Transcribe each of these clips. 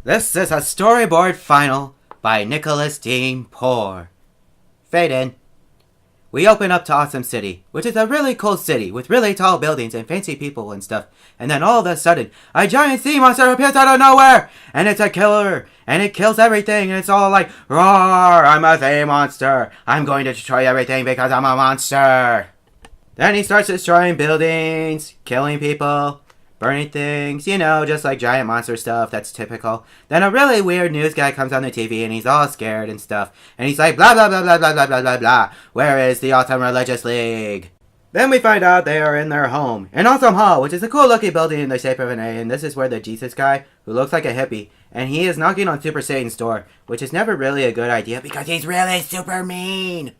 This is a storyboard final by Nicholas Dean Poor. Fade in. We open up to Awesome City, which is a really cool city with really tall buildings and fancy people and stuff. And then all of a sudden, a giant sea monster appears out of nowhere! And it's a killer! And it kills everything! And it's all like, roar! I'm a sea monster! I'm going to destroy everything because I'm a monster! Then he starts destroying buildings, killing people, burning things, just like giant monster stuff, that's typical. Then a really weird news guy comes on the TV and he's all scared and stuff. And he's like, blah, blah, blah, blah, blah, blah, blah, blah, blah. Where is the Awesome Religious League? Then we find out they are in their home, in Awesome Hall, which is a cool looking building in the shape of an A. And this is where the Jesus guy, who looks like a hippie, and he is knocking on Super Satan's door, which is never really a good idea because he's really super mean.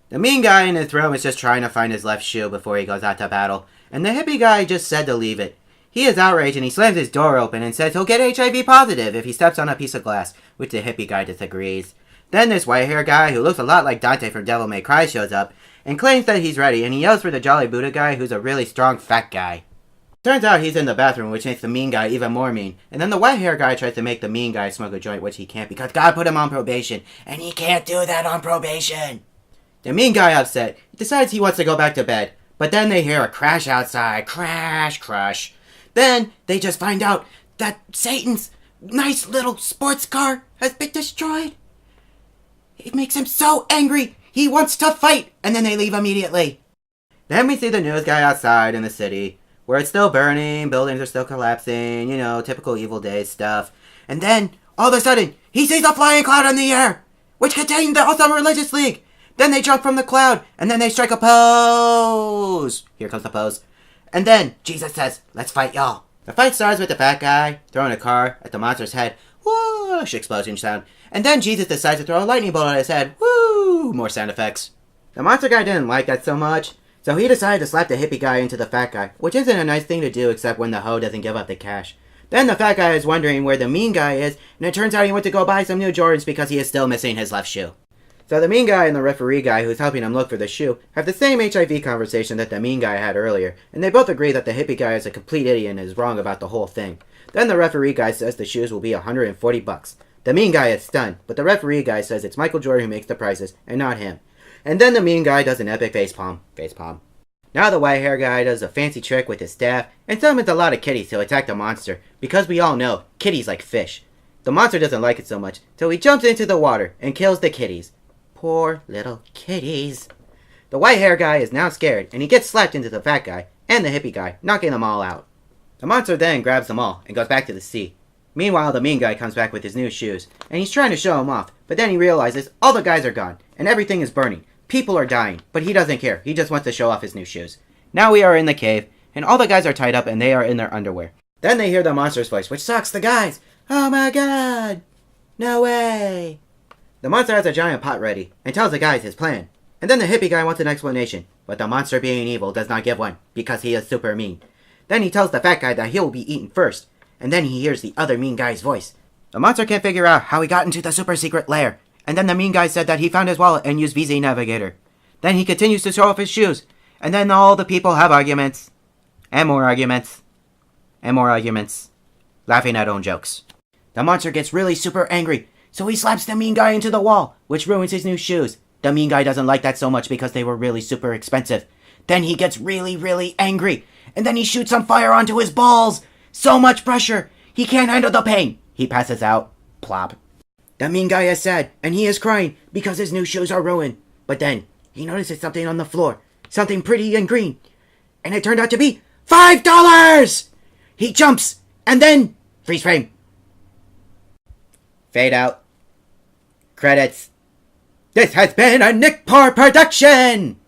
The mean guy in his room is just trying to find his left shoe before he goes out to battle. And the hippie guy just said to leave it. He is outraged and he slams his door open and says he'll get HIV positive if he steps on a piece of glass, which the hippie guy disagrees. Then this white hair guy, who looks a lot like Dante from Devil May Cry, shows up and claims that he's ready, and he yells for the Jolly Buddha guy, who's a really strong fat guy. Turns out he's in the bathroom, which makes the mean guy even more mean. And then the white hair guy tries to make the mean guy smoke a joint, which he can't because God put him on probation, and he can't do that on probation. The mean guy, upset, decides he wants to go back to bed, but then they hear a crash outside. Crash, crash. Then they just find out that Satan's nice little sports car has been destroyed. It makes him so angry, he wants to fight, and then they leave immediately. Then we see the news guy outside in the city, where it's still burning, buildings are still collapsing, typical Evil Days stuff. And then, all of a sudden, he sees a flying cloud in the air, which contained the Awesome Religious League. Then they jump from the cloud, and then they strike a pose. Here comes the pose. And then Jesus says, let's fight, y'all. The fight starts with the fat guy throwing a car at the monster's head. Whoosh, explosion sound. And then Jesus decides to throw a lightning bolt at his head. Woo, more sound effects. The monster guy didn't like that so much, so he decided to slap the hippie guy into the fat guy, which isn't a nice thing to do except when the hoe doesn't give up the cash. Then the fat guy is wondering where the mean guy is, and it turns out he went to go buy some new Jordans because he is still missing his left shoe. So the mean guy and the referee guy who's helping him look for the shoe have the same HIV conversation that the mean guy had earlier, and they both agree that the hippie guy is a complete idiot and is wrong about the whole thing. Then the referee guy says the shoes will be $140. The mean guy is stunned, but the referee guy says it's Michael Jordan who makes the prices, and not him. And then the mean guy does an epic facepalm. Facepalm. Now the white hair guy does a fancy trick with his staff, and summons a lot of kitties to attack the monster, because we all know, kitties like fish. The monster doesn't like it so much, so he jumps into the water and kills the kitties. Poor little kitties. The white hair guy is now scared, and he gets slapped into the fat guy and the hippie guy, knocking them all out. The monster then grabs them all and goes back to the sea. Meanwhile, the mean guy comes back with his new shoes, and he's trying to show them off, but then he realizes all the guys are gone, and everything is burning. People are dying, but he doesn't care. He just wants to show off his new shoes. Now we are in the cave, and all the guys are tied up and they are in their underwear. Then they hear the monster's voice, which sucks the guys. Oh my god! No way! The monster has a giant pot ready, and tells the guys his plan. And then the hippie guy wants an explanation, but the monster being evil does not give one, because he is super mean. Then he tells the fat guy that he will be eaten first, and then he hears the other mean guy's voice. The monster can't figure out how he got into the super secret lair, and then the mean guy said that he found his wallet and used VZ Navigator. Then he continues to show off his shoes, and then all the people have arguments, and more arguments, and more arguments, laughing at own jokes. The monster gets really super angry, so he slaps the mean guy into the wall, which ruins his new shoes. The mean guy doesn't like that so much because they were really super expensive. Then he gets really, really angry, and then he shoots some fire onto his balls. So much pressure, he can't handle the pain. He passes out. Plop. The mean guy is sad, and he is crying because his new shoes are ruined. But then, he notices something on the floor. Something pretty and green. And it turned out to be $5! He jumps, and then, freeze frame. Fade out. Credits. This has been a Nick Poor production!